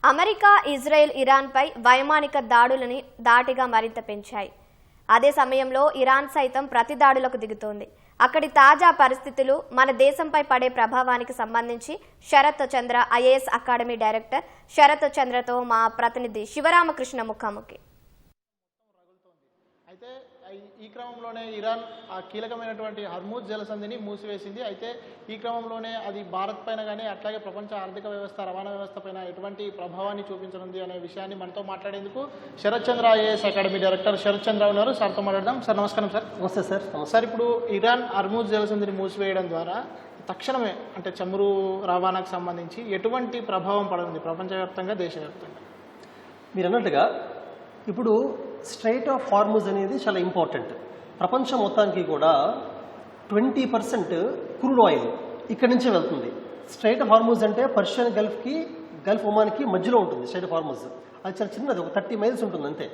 America, Israel ఇరాన్పై వైమానిక దాడులని దాటిగా మరింత పెంచాయి. అదే సమయంలో ఇరాన్ సైతం ప్రతిదాడులకు దిగుతోంది. అక్కడి తాజా పరిస్థితులు, మన దేశంపై పడే ప్రభావానికి సంబంధించి శరత్ చంద్ర ఐఏఎస్ అకాడమీ డైరెక్టర్ శరత్ చంద్రతో మా ప్రతినిధి శివరామకృష్ణ ముఖాముఖి. అయితే ఈ క్రమంలోనే ఇరాన్ ఆ కీలకమైనటువంటి హర్మూజ్ జలసంధిని మూసివేసింది. అయితే ఈ క్రమంలోనే అది భారత్ పైన కానీ అట్లాగే ప్రపంచ ఆర్థిక వ్యవస్థ, రవాణా వ్యవస్థ పైన ఎటువంటి ప్రభావాన్ని చూపించనుంది అనే విషయాన్ని మనతో మాట్లాడేందుకు శరత్ చంద్ర ఐఏఎస్ అకాడమీ డైరెక్టర్ శరత్ చంద్ర ఉన్నారు. సార్తో మాట్లాడదాం. సార్ నమస్కారం. సార్ నమస్తే సార్. సార్, ఇప్పుడు ఇరాన్ హర్మూజ్ జలసంధిని మూసివేయడం ద్వారా తక్షణమే అంటే చమురు రవాణాకు సంబంధించి ఎటువంటి ప్రభావం పడుతుంది ప్రపంచవ్యాప్తంగా, దేశవ్యాప్తంగా? మీరు అన్నట్టుగా ఇప్పుడు స్ట్రైట్ ఆఫ్ హార్మూజ్ అనేది చాలా ఇంపార్టెంట్. ప్రపంచం మొత్తానికి కూడా 20% క్రూడ్ ఆయిల్ ఇక్కడి నుంచే వెళ్తుంది. స్ట్రైట్ ఆఫ్ హార్మూజ్ అంటే పర్షియన్ గల్ఫ్ ఒమాన్కి మధ్యలో ఉంటుంది స్ట్రైట్ ఆఫ్ హార్మూజ్. అది చాలా చిన్నది, ఒక 30 మైల్స్ ఉంటుంది అంతే.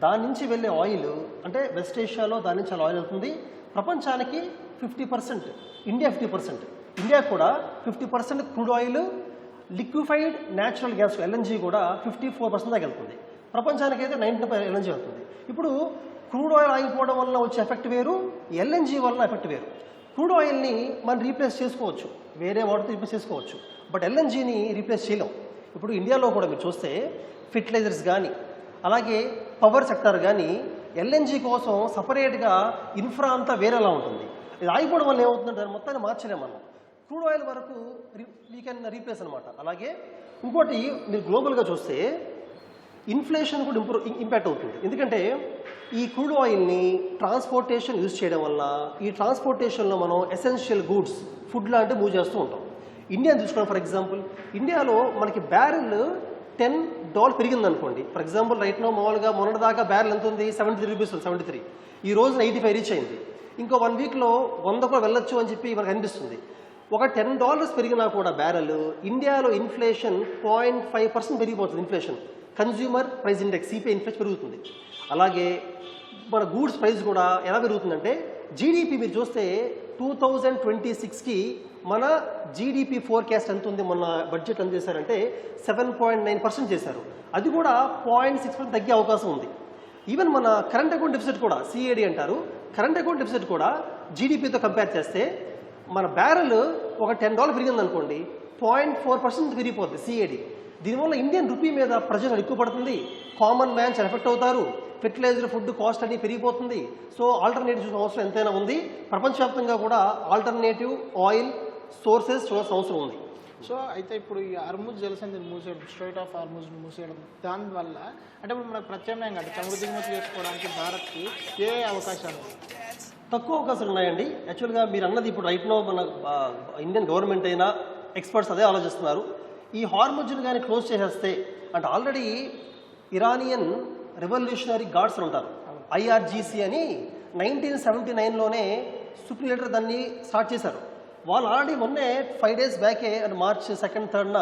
దాని నుంచి వెళ్ళే ఆయిల్ అంటే వెస్ట్ ఏషియాలో దాని నుంచి చాలా ఆయిల్ వెళ్తుంది. ప్రపంచానికి 50%, ఇండియా 50%. ఇండియా కూడా 50% crude oil, liquefied natural gas LNG కూడా 54% దాకా వెళ్తుంది. ప్రపంచానికి అయితే 90% ఎల్ఎన్జీ అవుతుంది. ఇప్పుడు క్రూడ్ ఆయిల్ ఆగిపోవడం వల్ల వచ్చే ఎఫెక్ట్ వేరు, ఎల్ఎన్జీ వల్ల ఎఫెక్ట్ వేరు. క్రూడ్ ఆయిల్ని మనం రీప్లేస్ చేసుకోవచ్చు, వేరే వాటితో రీప్లేస్ చేసుకోవచ్చు, బట్ ఎల్ఎన్జీని రీప్లేస్ చేయలేం. ఇప్పుడు ఇండియాలో కూడా మీరు చూస్తే ఫెర్టిలైజర్స్ కానీ అలాగే పవర్ సెక్టర్ కానీ ఎల్ఎన్జీ కోసం సపరేట్గా ఇన్ఫ్రా అంతా వేరేలా ఉంటుంది. ఇది ఆగిపోవడం వల్ల ఏమవుతుందంటే దాన్ని మొత్తాన్ని మార్చలేము మనం. క్రూడ్ ఆయిల్ వరకు వీ కెన్ రీప్లేస్ అనమాట. అలాగే ఇంకోటి మీరు గ్లోబల్గా చూస్తే ఇన్ఫ్లేషన్ కూడా ఇంపాక్ట్ అవుతుంది. ఎందుకంటే ఈ క్రూడ్ ఆయిల్ని ట్రాన్స్పోర్టేషన్ యూజ్ చేయడం వల్ల ఈ ట్రాన్స్పోర్టేషన్లో మనం ఎసెన్షియల్ గూడ్స్, ఫుడ్ లాంటివి మూవ్ చేస్తూ ఉంటాం. ఇండియాని చూసుకోండి. ఫర్ ఎగ్జాంపుల్ ఇండియాలో మనకి బ్యారెల్ $10 పెరిగింది అనుకోండి. ఫర్ ఎగ్జాంపుల్ రైట్ నో మామూలుగా మొన్నటిదాకా బ్యారెల్ ఎంత ఉంది? 73 రూపీస్ ఉంది, 73. ఈ రోజున 85 రీచ్ అయింది. ఇంకో 1 వీక్లో 100 కూడా వెళ్ళొచ్చు అని చెప్పి మనకు అనిపిస్తుంది. ఒక $10 పెరిగినా కూడా బ్యారెల్ ఇండియాలో ఇన్ఫ్లేషన్ 0.5% పెరిగిపోతుంది. Inflation consumer price index CPI inflation పెరుగుతుంది. అలాగే మన గూడ్స్ ప్రైస్ కూడా ఎలా పెరుగుతుందంటే జీడిపి మీరు చూస్తే 2026కి మన జీడిపి ఫోర్కాస్ట్ ఎంత ఉంది? మొన్న బడ్జెట్ ఎంత చేశారంటే 7.9% చేశారు. అది కూడా 0.6% తగ్గే అవకాశం ఉంది. ఈవెన్ మన కరెంట్ అకౌంట్ డెఫిసిట్ కూడా, సిఏడి అంటారు, కరెంట్ అకౌంట్ డెఫిసిట్ కూడా జీడిపితో కంపేర్ చేస్తే మన బ్యారెల్ ఒక $10 పెరిగింది అనుకోండి, 0.4% పెరిగిపోతుంది సిఏడి. దీనివల్ల ఇండియన్ రూపీ మీద ప్రెజర్ ఎక్కువ పడుతుంది. కామన్ మ్యాన్ చాలా ఎఫెక్ట్ అవుతారు. ఫెర్టిలైజర్, ఫుడ్ కాస్ట్ అని పెరిగిపోతుంది. సో ఆల్టర్నేటివ్ అవసరం ఎంతైనా ఉంది. ప్రపంచవ్యాప్తంగా కూడా ఆల్టర్నేటివ్ ఆయిల్ సోర్సెస్ చూడాల్సిన అవసరం ఉంది. సో అయితే ఇప్పుడు ఈ హర్మూజ్ జలసంధిని మూసేయడం, స్ట్రైట్ ఆఫ్ హార్మూజ్ మూసేయడం, దానివల్ల అంటే ఇప్పుడు మనకు ప్రత్యామ్నాయంగా అంటే చమురు దిగుమతి చేసుకోవడానికి భారత్కి ఏ అవకాశాలు? తక్కువ అవకాశాలు ఉన్నాయండి. యాక్చువల్గా మీరు అన్నది ఇప్పుడు రైట్ నో మన ఇండియన్ గవర్నమెంట్ అయినా ఎక్స్పర్ట్స్ అదే ఆలోచిస్తున్నారు. ఈ హార్మూజ్ని కానీ క్లోజ్ చేసేస్తే అంటే ఆల్రెడీ ఇరానియన్ రెవల్యూషనరీ గార్డ్స్ ఉంటారు, ఐఆర్జీసీ అని 1979లోనే సుప్రీం లీడర్ దాన్ని స్టార్ట్ చేశారు. వాళ్ళు ఆల్రెడీ మొన్నే 5 days బ్యాకే అంటే March 2nd, 3rd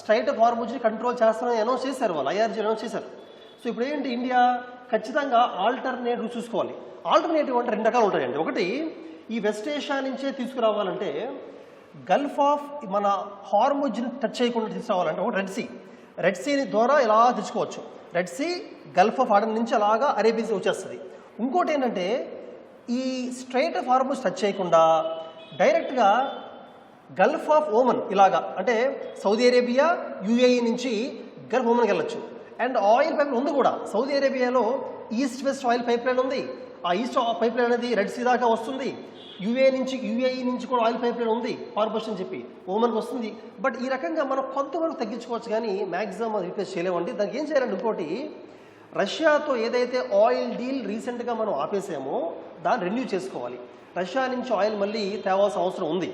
strait of హార్మూజ్ని కంట్రోల్ చేస్తామని అనౌన్స్ చేశారు. వాళ్ళు ఐఆర్జీ అనౌన్స్ చేశారు. సో ఇప్పుడు ఏంటి, ఇండియా ఖచ్చితంగా ఆల్టర్నేటివ్ చూసుకోవాలి. ఆల్టర్నేటివ్ అంటే 2 రకాలు ఉంటాయండి. ఒకటి ఈ వెస్ట్ ఏషియా నుంచే తీసుకురావాలంటే గల్ఫ్ ఆఫ్ మన హార్మూజ్ని టచ్ చేయకుండా తీసుకురావాలంటే ఒకటి రెడ్ సీ ద్వారా ఇలా తెచ్చుకోవచ్చు. Red Sea, Gulf of Aden నుంచి అలాగా అరేబియన్ సీ వచ్చేస్తుంది. ఇంకోటి ఏంటంటే ఈ స్ట్రైట్ ఆఫ్ హార్మూజ్ టచ్ చేయకుండా డైరెక్ట్గా గల్ఫ్ ఆఫ్ ఓమన్ ఇలాగా అంటే సౌదీ అరేబియా, యుఏఈ నుంచి గల్ఫ్ ఓమన్కి వెళ్ళొచ్చు. అండ్ ఆయిల్ పైప్ ఉంది కూడా. సౌదీ అరేబియాలో east west oil pipeline ఉంది. ఆ ఈస్ట్ పైప్ లైన్ అనేది రెడ్ సీ దాకా వస్తుంది. యుఏఈ నుంచి కూడా ఆయిల్ పైప్ లైన్ ఉంది, పార్బస్ అని చెప్పి ఓమన్కి వస్తుంది. బట్ ఈ రకంగా మనం కొంతవరకు తగ్గించుకోవచ్చు, కానీ మ్యాక్సిమం రీప్లేస్ చేయలేమండి. దానికి ఏం చేయాలంటే ఇంకోటి, రష్యాతో ఏదైతే ఆయిల్ డీల్ రీసెంట్గా మనం ఆపేసామో దాన్ని రెన్యూ చేసుకోవాలి. రష్యా నుంచి ఆయిల్ మళ్ళీ తేవాల్సిన అవసరం ఉంది.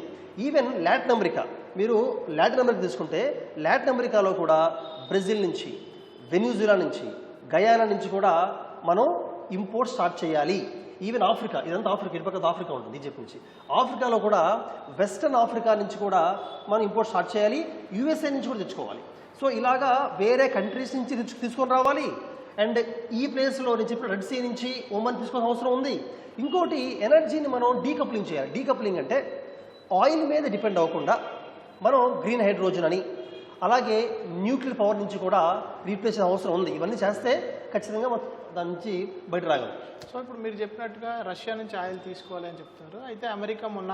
ఈవెన్ లాటిన్ అమెరికా, మీరు లాటిన్ అమెరికా తీసుకుంటే లాటిన్ అమెరికాలో కూడా బ్రెజిల్ నుంచి, వెనిజులా నుంచి, గయానా నుంచి కూడా మనం ఇంపోర్ట్ స్టార్ట్ చేయాలి. ఈవెన్ ఆఫ్రికా, ఇదంతా ఆఫ్రికా, ఇటు పక్కన ఆఫ్రికా ఉంటుంది ఈజిప్ట్ నుంచి. ఆఫ్రికాలో కూడా వెస్టర్న్ ఆఫ్రికా నుంచి కూడా మనం ఇంపోర్ట్ స్టార్ట్ చేయాలి. యూఎస్ఏ నుంచి కూడా తెచ్చుకోవాలి. సో ఇలాగా వేరే కంట్రీస్ నుంచి తీసుకొని రావాలి. అండ్ ఈ ప్లేస్లో నేను చెప్పిన రెడ్ సీ నుంచి ఓమన్ తీసుకోవాల్సిన అవసరం ఉంది. ఇంకోటి ఎనర్జీని మనం డీకప్లింగ్ చేయాలి. డీకప్లింగ్ అంటే ఆయిల్ మీద డిపెండ్ అవ్వకుండా మనం గ్రీన్ హైడ్రోజన్ అని అలాగే న్యూక్లియర్ పవర్ నుంచి కూడా రీప్లేస్ చేసే అవసరం ఉంది. ఇవన్నీ చేస్తే ఖచ్చితంగా మనం దాని నుంచి బయట రాగలం. సో ఇప్పుడు మీరు చెప్పినట్టుగా రష్యా నుంచి ఆయిల్ తీసుకోవాలి అని చెప్తున్నారు. అయితే అమెరికా మొన్న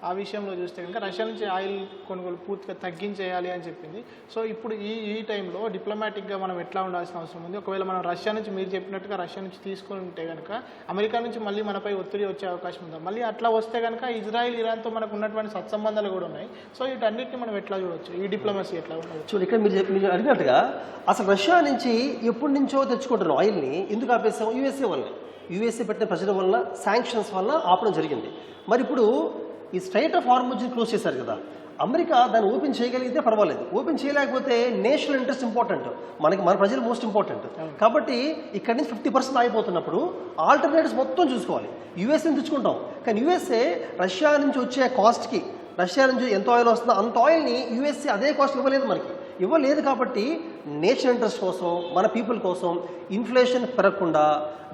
ఆ విషయంలో చూస్తే కనుక రష్యా నుంచి ఆయిల్ కొనుగోలు పూర్తిగా తగ్గించేయాలి అని చెప్పింది. సో ఇప్పుడు ఈ టైంలో డిప్లొమాటిక్గా మనం ఎట్లా ఉండాల్సిన అవసరం ఉంది? ఒకవేళ మనం రష్యా నుంచి మీరు చెప్పినట్టుగా రష్యా నుంచి తీసుకుని ఉంటే కనుక అమెరికా నుంచి మళ్ళీ మనపై ఒత్తిడి వచ్చే అవకాశం ఉందా? మళ్ళీ అట్లా వస్తే కనుక ఇజ్రాయిల్ ఇరాన్తో మనకు ఉన్నటువంటి సత్సంబంధాలు కూడా ఉన్నాయి. సో వీటన్నిటిని మనం ఎట్లా చూడవచ్చు? ఈ డిప్లొమసీ ఎట్లా ఉండవచ్చు? చూడండి, ఇక్కడ మీరు అడిగినట్టుగా అసలు రష్యా నుంచి ఎప్పటి నుంచో తెచ్చుకుంటున్నాం ఆయిల్ని. ఎందుకు ఆపేసాం? యూఎస్ఏ వల్ల, యూఎస్ఏ పెట్టిన ప్రెషర్ వల్ల, శాంక్షన్స్ వల్ల ఆపడం జరిగింది. మరి ఇప్పుడు ఈ స్ట్రైట్ ఆఫ్ హార్ముజ్ని క్లోజ్ చేశారు కదా, అమెరికా దాన్ని ఓపెన్ చేయగలిగితే పర్వాలేదు. ఓపెన్ చేయలేకపోతే నేషనల్ ఇంట్రెస్ట్ ఇంపార్టెంట్, మన ప్రజలు మోస్ట్ ఇంపార్టెంట్. కాబట్టి ఇక్కడి నుంచి 50% ఆగిపోతున్నప్పుడు ఆల్టర్నేటివ్స్ మొత్తం చూసుకోవాలి. యూఎస్ఏని తెచ్చుకుంటాం, కానీ యూఎస్ఏ రష్యా నుంచి వచ్చే కాస్ట్కి, రష్యా నుంచి ఎంత ఆయిల్ వస్తుందో అంత ఆయిల్ని యూఎస్ఏ అదే కాస్ట్ ఇవ్వలేదు. కాబట్టి నేషనల్ ఇంట్రెస్ట్ కోసం, మన పీపుల్ కోసం ఇన్ఫ్లేషన్ పెరగకుండా,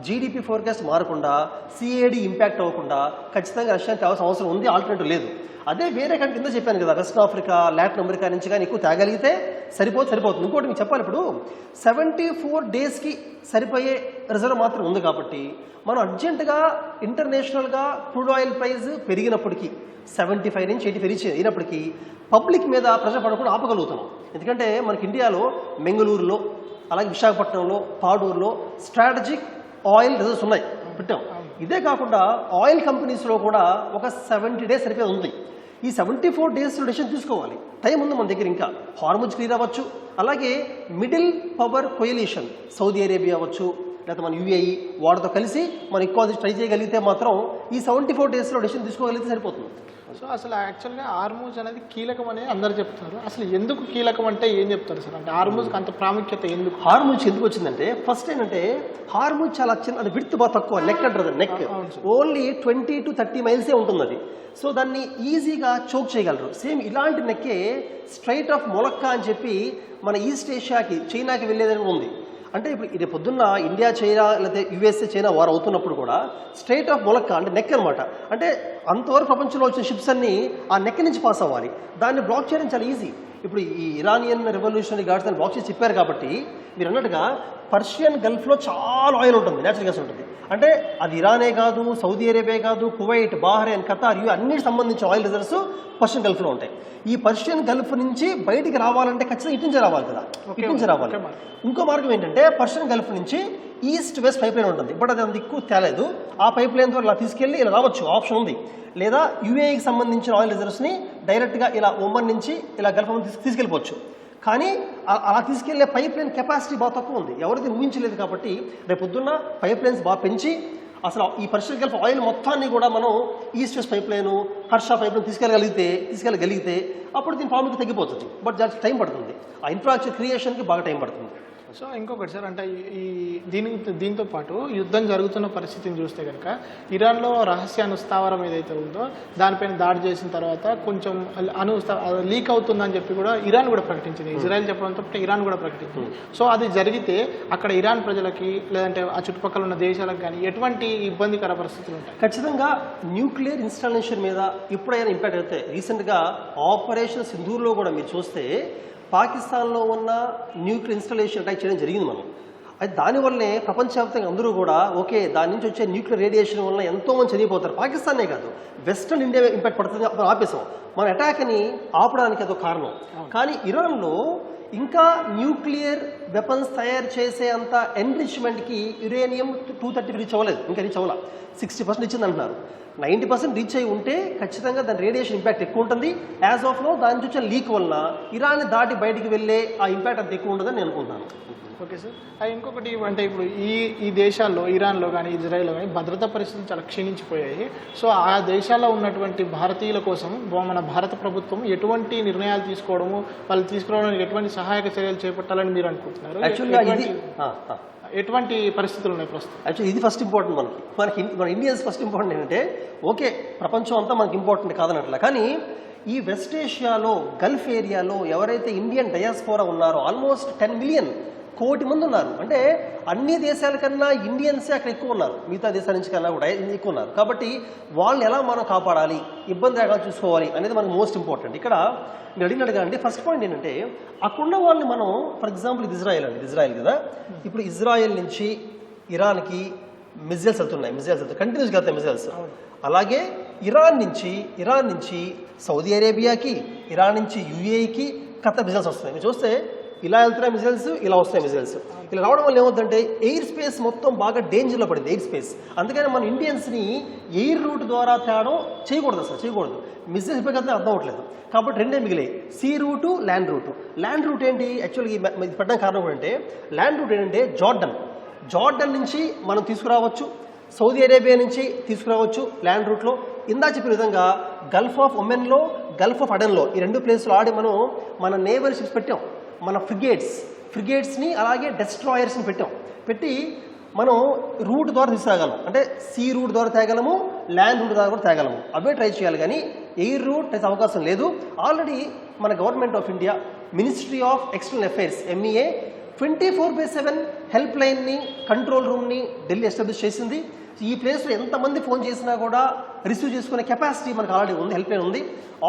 జీడిపి ఫోర్కాస్ట్ మారకుండా, సిఏడి ఇంపాక్ట్ అవ్వకుండా ఖచ్చితంగా రష్యాకి కావాల్సిన అవసరం ఉంది. ఆల్టర్నేటివ్ లేదు. అదే వేరే కంట్రీ కింద చెప్పాను కదా, వెస్ట్ ఆఫ్రికా, లాటిన్ అమెరికా నుంచి కానీ ఎక్కువ తేగలిగితే సరిపోతుంది. ఇంకోటి మీకు చెప్పాలి, ఇప్పుడు 74 డేస్కి సరిపోయే రిజర్వ్ మాత్రం ఉంది. కాబట్టి మనం అర్జెంటుగా ఇంటర్నేషనల్గా క్రూడ్ ఆయిల్ ప్రైస్ పెరిగినప్పటికీ 75 నుంచి 80 అయినప్పటికీ పబ్లిక్ మీద ప్రెషర్ పడకుండా ఆపగలుగుతున్నాం. ఎందుకంటే మనకి ఇండియాలో మెంగళూరులో, అలాగే విశాఖపట్నంలో, పాడూరులో స్ట్రాటజిక్ ఆయిల్ రిజర్వ్స్ ఉన్నాయి, పెట్టాం. ఇదే కాకుండా ఆయిల్ కంపెనీస్లో కూడా ఒక 70 డేస్ సరిపోయి ఉంది. ఈ 74 డేస్ డెసిషన్ తీసుకోవాలి. టైం ఉంది మన దగ్గర. ఇంకా హార్ముజ్ క్లియర్ అవ్వచ్చు. అలాగే మిడిల్ పవర్ కొయిలిషన్, సౌదీ అరేబియా అవ్వచ్చు, లేకపోతే మన యూఏఈ, వాటితో కలిసి మనం ఎక్కువ ట్రై చేయగలిగితే మాత్రం ఈ 74 డేస్లో డెసిషన్ తీసుకోగలిగితే సరిపోతుంది. సో అసలు యాక్చువల్గా హార్ముజ్ అనేది కీలకం అని అందరు చెప్తున్నారు. అసలు ఎందుకు కీలకం అంటే ఏం చెప్తారు సార్? అంటే హార్ముజ్కి అంత ప్రాముఖ్యత ఎందుకు? హార్ముజ్ ఎందుకు వచ్చిందంటే, ఫస్ట్ ఏంటంటే హార్ముజ్ చాలా చిన్న, అది విడ్త్ బాగా తక్కువ, నెక్ అంటారు, నెక్ ఓన్లీ 20 to 30 మైల్సే ఉంటుంది అది. సో దాన్ని ఈజీగా చోక్ చేయగలరు. సేమ్ ఇలాంటి నెక్కే స్ట్రైట్ ఆఫ్ మొలక్కా అని చెప్పి మన ఈస్ట్ ఏషియాకి, చైనాకి వెళ్ళేదని ఉంది. అంటే ఇప్పుడు ఇది పొద్దున్న ఇండియా చైనా లేకపోతే యుఎస్ఏ చైనా వారు అవుతున్నప్పుడు కూడా స్ట్రైట్ ఆఫ్ మొలక్కా అంటే నెక్ అనమాట. అంటే అంతవరకు ప్రపంచంలో వచ్చిన షిప్స్ అన్నీ ఆ నెక్ నుంచి పాస్ అవ్వాలి. దాన్ని బ్లాక్ చేయడం చాలా ఈజీ. ఇప్పుడు ఈ ఇరానియన్ రెవల్యూషనరీ గార్డ్స్ దాన్ని బ్లాక్ చేసి చెప్పారు. కాబట్టి మీరు అన్నట్టుగా పర్షియన్ గల్ఫ్లో చాలా ఆయిల్ ఉంటుంది, నేచురల్ గ్యాస్ ఉంటుంది. అంటే అది ఇరానే కాదు, సౌదీ అరేబియా కాదు, కువైట్, బహ్రెయిన్, ఖతార్, అన్నిటికి సంబంధించిన ఆయిల్ రిజర్వ్స్ పర్షియన్ గల్ఫ్లో ఉంటాయి. ఈ పర్షియన్ గల్ఫ్ నుంచి బయటికి రావాలంటే ఖచ్చితంగా ఇటు నుంచే రావాలి కదా, ఇటు నుంచి రావాలి. ఇంకో మార్గం ఏంటంటే పర్షియన్ గల్ఫ్ నుంచి ఈస్ట్ వెస్ట్ పైప్ లైన్ ఉంటుంది. బట్ అది అంత ఎక్కువ తేలేదు. ఆ పైప్ లైన్ ద్వారా ఇలా తీసుకెళ్ళి ఇలా రావచ్చు, ఆప్షన్ ఉంది. లేదా యుఏఈకి సంబంధించిన ఆయిల్ రిజర్వ్స్ని డైరెక్ట్గా ఇలా ఒమన్ నుంచి ఇలా గల్ఫ్ తీసుకెళ్ళిపోవచ్చు. కానీ అలా తీసుకెళ్లే పైప్ లైన్ కెపాసిటీ బాగా తక్కువ ఉంది, ఎవరిది ఊహించలేదు. కాబట్టి రేపు పొద్దున్న పైప్ లైన్స్ బాగా పెంచి అసలు ఈ పర్షియన్ గల్ఫ్ ఆయిల్ మొత్తాన్ని కూడా మనం ఈస్ట్ వెస్ట్ పైప్ లైన్, హర్షా పైప్ లైన్ తీసుకెళ్ళగలిగితే అప్పుడు దీని ప్రాముఖ్యత తగ్గిపోతుంది. బట్ దానికి టైం పడుతుంది. ఆ ఇన్ఫ్రాస్ట్రక్చర్ క్రియేషన్కి బాగా టైం పడుతుంది. సో ఇంకొకటి సార్, అంటే దీంతో పాటు యుద్ధం జరుగుతున్న పరిస్థితిని చూస్తే కనుక ఇరాన్లో రహస్యానుస్థావరం ఏదైతే ఉందో దానిపైన దాడి చేసిన తర్వాత కొంచెం లీక్ అవుతుందని చెప్పి కూడా ఇరాన్ కూడా ప్రకటించింది. ఇజ్రాయెల్ చెప్పడంతో ఇరాన్ కూడా ప్రకటించింది. సో అది జరిగితే అక్కడ ఇరాన్ ప్రజలకి లేదంటే ఆ చుట్టుపక్కల ఉన్న దేశాలకు కానీ ఎటువంటి ఇబ్బందికర పరిస్థితులు ఉంటాయి? ఖచ్చితంగా న్యూక్లియర్ ఇన్స్టాలేషన్ మీద ఎప్పుడైనా ఇంపాక్ట్ అయితే, రీసెంట్గా ఆపరేషన్ సింధూర్లో కూడా మీరు చూస్తే పాకిస్తాన్లో ఉన్న న్యూక్లియర్ ఇన్స్టాలేషన్ అటాక్ చేయడం జరిగింది మనం. అయితే దానివల్లనే ప్రపంచవ్యాప్తంగా అందరూ కూడా ఓకే, దాని నుంచి వచ్చే న్యూక్లియర్ రేడియేషన్ వల్ల ఎంతోమంది చనిపోతారు. పాకిస్తానే కాదు, వెస్టర్న్ ఇండియా ఇంపాక్ట్ పడుతుంది. అప్పుడు ఆపేసాం. మన అటాక్ని ఆపడానికి అదో కారణం. కానీ ఇరాన్లో ఇంకా న్యూక్లియర్ వెపన్స్ తయారు చేసే అంత ఎన్రిచ్మెంట్కి యురేనియం 230 రీచ్ అవ్వలేదు, ఇంకా రీచ్ అవ్వాల. 60% ఇచ్చింది అంటున్నారు. 90% రీచ్ అయి ఉంటే ఖచ్చితంగా దాని రేడియేషన్ ఇంపాక్ట్ ఎక్కువ ఉంటుంది. యాజ్ ఆఫ్ నో దాని నుంచి వచ్చే లీక్ వల్ల ఇరాన్ దాటి బయటికి వెళ్ళే ఆ ఇంపాక్ట్ అంత ఎక్కువ ఉండదని నేను అనుకుంటున్నాను. Okay sir. ఇంకొకటి అంటే ఇప్పుడు ఈ దేశాల్లో, ఇరాన్లో కానీ ఇజ్రాయెల్లో కానీ భద్రతా పరిస్థితులు చాలా క్షీణించిపోయాయి. సో ఆ దేశాల్లో ఉన్నటువంటి భారతీయుల కోసం మన భారత ప్రభుత్వం ఎటువంటి నిర్ణయాలు తీసుకోవడము, వాళ్ళు తీసుకురావడానికి ఎటువంటి సహాయక చర్యలు చేపట్టాలని మీరు అనుకుంటున్నారు? ఎటువంటి పరిస్థితులు ఉన్నాయి ప్రస్తుతం? యాక్చువల్లీ ఇది ఫస్ట్ ఇంపార్టెంట్ మన ఇండియన్స్ ఫస్ట్ ఇంపార్టెంట్ ఏంటంటే, ఓకే ప్రపంచం అంతా మనకి ఇంపార్టెంట్ కాదనట్లా, కానీ ఈ వెస్ట్ ఏషియాలో గల్ఫ్ ఏరియాలో ఎవరైతే ఇండియన్ డయాస్పోరా ఉన్నారో ఆల్మోస్ట్ 10 మిలియన్ 1,00,00,000 మంది ఉన్నారు. అంటే అన్ని దేశాల కన్నా ఇండియన్సే అక్కడ ఎక్కువ ఉన్నారు, మిగతా దేశాల నుంచి కన్నా కూడా ఎక్కువ ఉన్నారు. కాబట్టి వాళ్ళని ఎలా మనం కాపాడాలి, ఇబ్బంది రాకుండా చూసుకోవాలి అనేది మనకు మోస్ట్ ఇంపార్టెంట్. ఇక్కడ నేను అడిగినట్టుగా అండి ఫస్ట్ పాయింట్ ఏంటంటే అక్కడున్న వాళ్ళని మనం, ఫర్ ఎగ్జాంపుల్ ఇది ఇజ్రాయెల్ అండి, ఇజ్రాయెల్ కదా, ఇప్పుడు ఇజ్రాయెల్ నుంచి ఇరాన్కి మిజైల్స్ వెళ్తున్నాయి కంటిన్యూస్గా వెళ్తాయి మిజైల్స్. అలాగే ఇరాన్ నుంచి సౌదీ అరేబియాకి, ఇరాన్ నుంచి యుఏఈకి ఖతర్ మిజైల్స్ వస్తున్నాయి. మీరు చూస్తే ఇలా వెళ్తున్నాయి మిజైల్స్, ఇలా వస్తాయి మిజైల్స్. ఇలా రావడం వల్ల ఏమవుతుందంటే ఎయిర్ స్పేస్ మొత్తం బాగా డేంజర్లో పడింది, ఎయిర్ స్పేస్. అందుకని మన ఇండియన్స్ని ఎయిర్ రూట్ ద్వారా తేడం చేయకూడదు, అసలు చేయకూడదు. మిజైల్స్ పైకి అర్థం అవ్వట్లేదు. కాబట్టి రెండే మిగిలాయి, sea route, land route. Land route ఏంటి యాక్చువల్గా ఇది పెట్టడానికి కారణం ఏంటంటే, ల్యాండ్ రూట్ ఏంటంటే జార్డన్ నుంచి మనం తీసుకురావచ్చు, సౌదీ అరేబియా నుంచి తీసుకురావచ్చు ల్యాండ్ రూట్లో. ఇందా చెప్పిన విధంగా గల్ఫ్ ఆఫ్ ఒమెన్లో, గల్ఫ్ ఆఫ్ అడెన్లో ఈ 2 ప్లేసులు ఆడి మనం మన నేవల్ షిప్స్ పెట్టాం, మన ఫ్రిగేట్స్ని అలాగే డెస్ట్రాయర్స్ని పెట్టి మనం రూట్ ద్వారా తీసుకురాగలం. అంటే సీ రూట్ ద్వారా తేగలము, ల్యాండ్ రూట్ ద్వారా కూడా తేగలము. అవే ట్రై చేయాలి, కానీ ఎయిర్ రూట్ అయితే అవకాశం లేదు. ఆల్రెడీ మన government of India, ministry of external affairs MEA 24/7 help లైన్ని, కంట్రోల్ రూమ్ని ఢిల్లీ ఎస్టాబ్లిష్ చేసింది. ఈ ప్లేస్లో ఎంతమంది ఫోన్ చేసినా కూడా రిసీవ్ చేసుకునే కెపాసిటీ మనకు ఆల్రెడీ ఉంది, హెల్ప్ లైన్ ఉంది.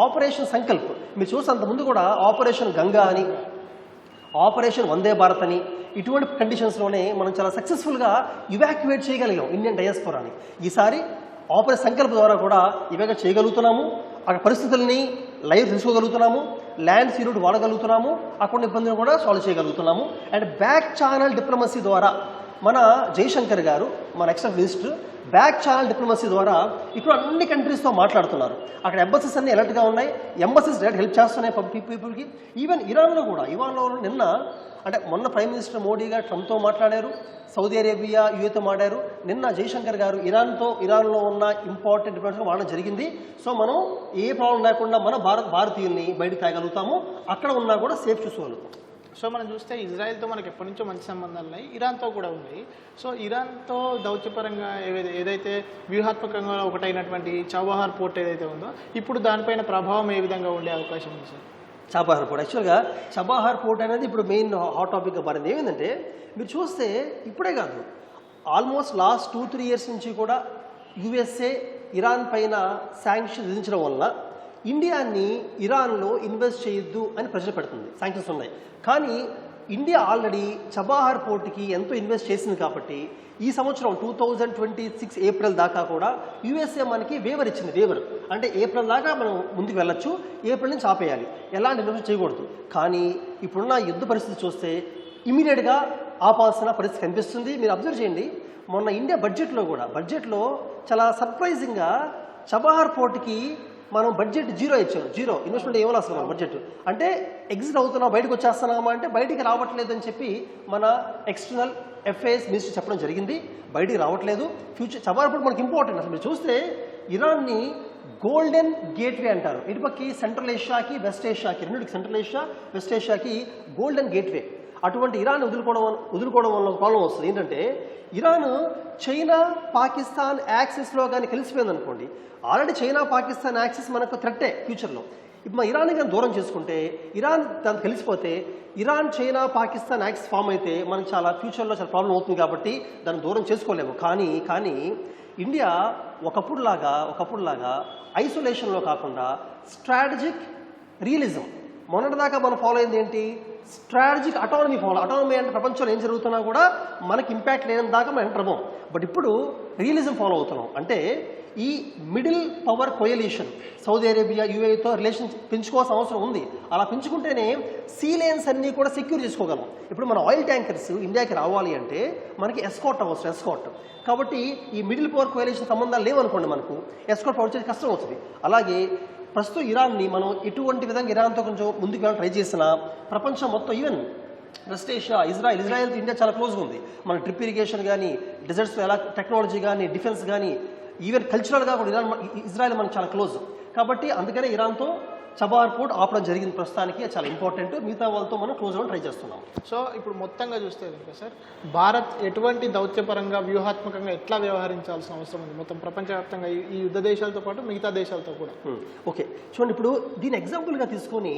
ఆపరేషన్ సంకల్ప్ మీరు చూస్తే అంతకుముందు కూడా ఆపరేషన్ గంగా అని, ఆపరేషన్ వందే భారత్ అని, ఇటువంటి కండిషన్స్లోనే మనం చాలా సక్సెస్ఫుల్గా ఇవాక్యువేట్ చేయగలిగాం ఇండియన్ డయాస్పోరాని. ఈసారి ఆపరేషన్ సంకల్ప్ ద్వారా కూడా ఇవాక్యువేట్ చేయగలుగుతున్నాము, అక్కడ పరిస్థితుల్ని లైవ్ తెలుసుకోగలుగుతున్నాము, ల్యాండ్ సీ రూట్ వాడగలుగుతున్నాము, అక్కడ ఇబ్బందులు కూడా సాల్వ్ చేయగలుగుతున్నాము. అండ్ బ్యాక్ ఛానల్ డిప్లొమసీ ద్వారా మన జైశంకర్ గారు, మన external minister, back channel diplomacy ద్వారా ఇప్పుడు అన్ని కంట్రీస్తో మాట్లాడుతున్నారు. అక్కడ ఎంబసీస్ అన్ని అలర్ట్గా ఉన్నాయి, ఎంబసీస్ డైరెక్ట్ హెల్ప్ చేస్తున్నాయి పీపుల్కి. ఈవెన్ ఇరాన్లో నిన్న అంటే మొన్న ప్రైమ్ మినిస్టర్ మోడీ గారు ట్రంప్తో మాట్లాడారు, సౌదీ అరేబియా యూఏతో మాట్లాడారు. నిన్న జైశంకర్ గారు ఇరాన్లో ఉన్న ఇంపార్టెంట్ డిప్లొమసీ వాడడం జరిగింది. సో మనం ఏ ప్రాబ్లం లేకుండా మన భారతీయుల్ని బయటకు తేగలుగుతాము, అక్కడ ఉన్నా కూడా సేఫ్ చూసుకోగలుగుతాం. సో మనం చూస్తే ఇజ్రాయెల్తో మనకి ఎప్పటి నుంచో మంచి సంబంధాలు ఉన్నాయి, ఇరాన్తో కూడా ఉన్నాయి. సో ఇరాన్తో దౌత్యపరంగా ఏదైతే వ్యూహాత్మకంగా ఒకటైనటువంటి చాబహార్ పోర్ట్ ఏదైతే ఉందో, ఇప్పుడు దానిపైన ప్రభావం ఏ విధంగా ఉండే అవకాశం ఉంది సార్? చాబహార్ పోర్ట్ యాక్చువల్గా చాబహార్ పోర్ట్ అనేది ఇప్పుడు మెయిన్ హాట్ టాపిక్గా మారింది. ఏమైందంటే మీరు చూస్తే ఇప్పుడే కాదు, ఆల్మోస్ట్ లాస్ట్ 2-3 ఇయర్స్ నుంచి కూడా USA ఇరాన్ పైన శాంక్షన్స్ విధించడం వల్ల ఇండియాని ఇరాన్లో ఇన్వెస్ట్ చేయొద్దు అని ప్రెషర్ పెడుతుంది. శాంక్షన్స్ ఉన్నాయి, కానీ ఇండియా ఆల్రెడీ చబహార్ పోర్ట్కి ఎంతో ఇన్వెస్ట్ చేసింది. కాబట్టి ఈ సంవత్సరం 2026 ఏప్రిల్ దాకా కూడా USA మనకి వేవర్ ఇచ్చింది. వేవర్ అంటే ఏప్రిల్ దాకా మనం ముందుకు వెళ్ళొచ్చు, ఏప్రిల్ నుంచి ఆపేయాలి, ఎలాంటి ఇన్వెస్ట్ చేయకూడదు. కానీ ఇప్పుడున్న యుద్ధ పరిస్థితి చూస్తే ఇమీడియట్గా ఆపాల్సిన పరిస్థితి కనిపిస్తుంది. మీరు అబ్జర్వ్ చేయండి, మొన్న ఇండియా బడ్జెట్లో చాలా సర్ప్రైజింగ్గా చబహార్ పోర్ట్కి మనం బడ్జెట్ జీరో ఇచ్చాం. జీరో ఇన్వెస్ట్మెంట్ ఏమో అసలు మన బడ్జెట్ అంటే ఎగ్జిట్ అవుతున్నాం, బయటకు వచ్చేస్తున్నామా అంటే బయటికి రావట్లేదని చెప్పి మన ఎక్స్టర్నల్ అఫైర్స్ మినిస్టర్ చెప్పడం జరిగింది. బయటికి రావట్లేదు. ఫ్యూచర్ చబహార్ పోర్ట్ మనకి ఇంపార్టెంట్. అసలు మీరు చూస్తే ఇరాన్ని గోల్డెన్ గేట్వే అంటారు. ఇటుపక్కి సెంట్రల్ ఏషియాకి, వెస్ట్ ఏషియాకి, రెండుకి సెంట్రల్ ఏషియా, వెస్ట్ ఏషియాకి గోల్డెన్ గేట్వే. అటువంటి ఇరాన్ వదులుకోవడం వల్ల ప్రాబ్లం వస్తుంది. ఏంటంటే ఇరాన్ చైనా పాకిస్తాన్ యాక్సిస్లో కానీ కలిసిపోయింది అనుకోండి, ఆల్రెడీ చైనా పాకిస్తాన్ యాక్సిస్ మనకు థ్రెట్టే ఫ్యూచర్లో. ఇప్పుడు మన ఇరాన్ కానీ దూరం చేసుకుంటే, ఇరాన్ దాంతో కలిసిపోతే, Iran China Pakistan axis form అయితే మనకు చాలా ఫ్యూచర్లో చాలా ప్రాబ్లం అవుతుంది. కాబట్టి దాన్ని దూరం చేసుకోలేము. కానీ ఇండియా ఒకప్పుడులాగా ఐసోలేషన్లో కాకుండా స్ట్రాటజిక్ రియలిజం, మొన్నటిదాకా మనం ఫాలో అయింది ఏంటి, స్ట్రాటజిక్ అటానమీ అటానమీ అంటే ప్రపంచంలో ఏం జరుగుతున్నా కూడా మనకి ఇంపాక్ట్ లేని దాకా మనం ఎంటర్ అవ్వం. బట్ ఇప్పుడు రియలిజం ఫాలో అవుతున్నాం. అంటే ఈ middle power coalition Saudi Arabia యూఏతో రిలేషన్ పెంచుకోవాల్సిన అవసరం ఉంది. అలా పెంచుకుంటేనే సీ లేన్స్ అన్నీ కూడా సెక్యూర్ చేసుకోగలం. ఇప్పుడు మన ఆయిల్ ట్యాంకర్స్ ఇండియాకి రావాలి అంటే మనకి ఎస్కాట్ అవసరం, ఎస్కాట్. కాబట్టి ఈ మిడిల్ పవర్ కొయలిషన్ సంబంధాలు లేవనుకోండి, మనకు ఎస్కాట్ పవర్ చేసి కష్టం అవుతుంది. అలాగే ప్రస్తుతం ఇరాన్ని మనం ఎటువంటి విధంగా ఇరాన్తో కొంచెం ముందుకు వెళ్ళి ట్రై చేసినా ప్రపంచం మొత్తం, ఈవెన్ వెస్ట్ ఏషియా, ఇజ్రాయెల్తో ఇండియా చాలా క్లోజ్గా ఉంది. మన డ్రిప్ ఇరిగేషన్ కానీ, డెజర్ట్స్లో ఎలా టెక్నాలజీ కానీ, డిఫెన్స్ కానీ, ఈవెన్ కల్చరల్గా కూడా ఇజ్రాయెల్ మనకు చాలా క్లోజ్. కాబట్టి అందుకనే ఇరాన్తో చబార్ పోర్ట్ ఆపడం జరిగింది ప్రస్తుతానికి. అది చాలా ఇంపార్టెంట్. మిగతా వాళ్ళతో మనం క్లోజ్ అవ్వడం ట్రై చేస్తున్నాం. సో ఇప్పుడు మొత్తంగా చూస్తే కనుక సార్, భారత్ ఎటువంటి దౌత్యపరంగా వ్యూహాత్మకంగా ఎట్లా వ్యవహరించాల్సిన అవసరం ఉంది మొత్తం ప్రపంచవ్యాప్తంగా ఈ యుద్ధ దేశాలతో పాటు మిగతా దేశాలతో కూడా? ఓకే, చూడండి, ఇప్పుడు దీని ఎగ్జాంపుల్గా తీసుకొని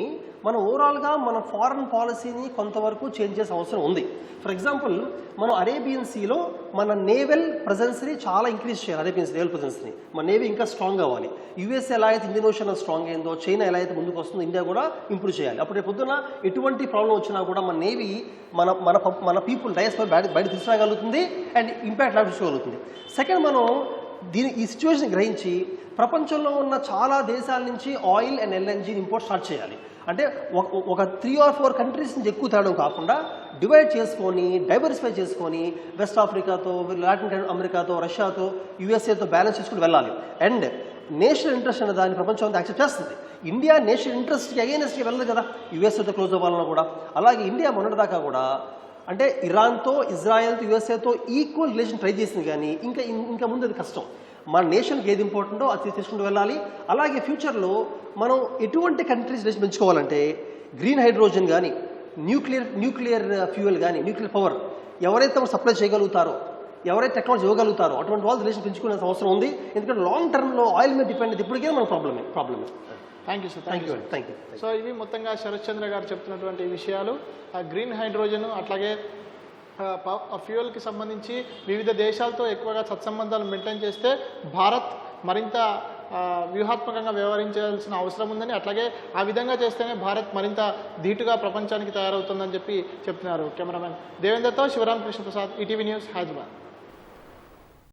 మనం ఓవరాల్గా మన ఫారెన్ పాలసీని కొంతవరకు చేంజ్ చేసే అవసరం ఉంది. ఫర్ ఎగ్జాంపుల్, మనం అరేబియన్ సీలో మన నేవల్ ప్రజెన్స్ని చాలా ఇంక్రీజ్ చేయాలి. అరేబియన్ నేవల్ ప్రజెన్స్ని మన నేవీ ఇంకా స్ట్రాంగ్ అవ్వాలి. యూఎస్ ఎలా అయితే ఇండియన్ ఓషన్ స్ట్రాంగ్ అయిందో, చైనా ఎలా అయితే ముందుకు వస్తుందో, ఇండియా కూడా ఇంప్రూవ్ చేయాలి. అప్పుడు రేపు పొద్దున ఎటువంటి ప్రాబ్లం వచ్చినా కూడా మన నేవీ మన మన మన పీపుల్ డైస్ బయట తీసుకురాగలుగుతుంది అండ్ ఇంపాక్ట్ చూసుకోగలుగుతుంది. సెకండ్, మనం ఈ సిచ్యువేషన్ గ్రహించి ప్రపంచంలో ఉన్న చాలా దేశాల నుంచి oil and LNG import start చేయాలి. అంటే ఒక 3 or 4 కంట్రీస్ నుంచి ఎక్కువ తేడం కాకుండా డివైడ్ చేసుకొని, డైవర్సిఫై చేసుకొని, వెస్ట్ ఆఫ్రికాతో, లాటిన్ అమెరికాతో, రష్యాతో, యూఎస్ఏతో బ్యాలెన్స్ చేసుకుని వెళ్ళాలి. అండ్ నేషనల్ ఇంట్రెస్ట్ అనే దాన్ని ప్రపంచం అంతా యాక్సెప్ట్ చేస్తుంది. ఇండియా నేషనల్ ఇంట్రెస్ట్కి అగైనెస్ట్గా వెళ్ళదు కదా యూఎస్ఏతో క్లోజ్ అవ్వాలన్నా కూడా. అలాగే ఇండియా మొన్నటిదాకా కూడా అంటే ఇరాన్తో, ఇజ్రాయెల్తో, యూఎస్ఏతో ఈక్వల్ రిలేషన్ ట్రై చేసింది. కానీ ఇంకా ముందు అది కష్టం. మన నేషన్కి ఏది ఇంపార్టెంటో అది తీసుకుంటూ వెళ్ళాలి. అలాగే ఫ్యూచర్లో మనం ఎటువంటి కంట్రీస్ రిలేషన్ పెంచుకోవాలంటే గ్రీన్ హైడ్రోజన్ కానీ, న్యూక్లియర్ ఫ్యూయల్ కానీ, న్యూక్లియర్ పవర్ ఎవరైతే మనం సప్లై చేయగలుగుతారో, ఎవరైతే టెక్నాలజీ ఇవ్వగలుగుతారో అటువంటి వాళ్ళు రిలేషన్ పెంచుకునే అవసరం ఉంది. ఎందుకంటే లాంగ్ టర్మ్లో ఆయిల్ మీద డిపెండ్ అయితే ఇప్పటికే మన ప్రాబ్లమే. Thank you sir. Thank you. So ఇవి మొత్తంగా శరత్ చంద్ర గారు చెప్తున్నటువంటి విషయాలు. గ్రీన్ హైడ్రోజన్ అట్లాగే ఫ్యూయల్కి సంబంధించి వివిధ దేశాలతో ఎక్కువగా సత్సంబంధాలు మెయింటైన్ చేస్తే భారత్ మరింత వ్యూహాత్మకంగా వ్యవహరించాల్సిన అవసరం ఉందని, అట్లాగే ఆ విధంగా చేస్తేనే భారత్ మరింత ధీటుగా ప్రపంచానికి తయారవుతుందని చెప్పి చెప్తున్నారు. కెమెరామెన్ దేవేందర్తో శివరామకృష్ణ ప్రసాద్, ఈటీవీ న్యూస్, హైదరాబాద్.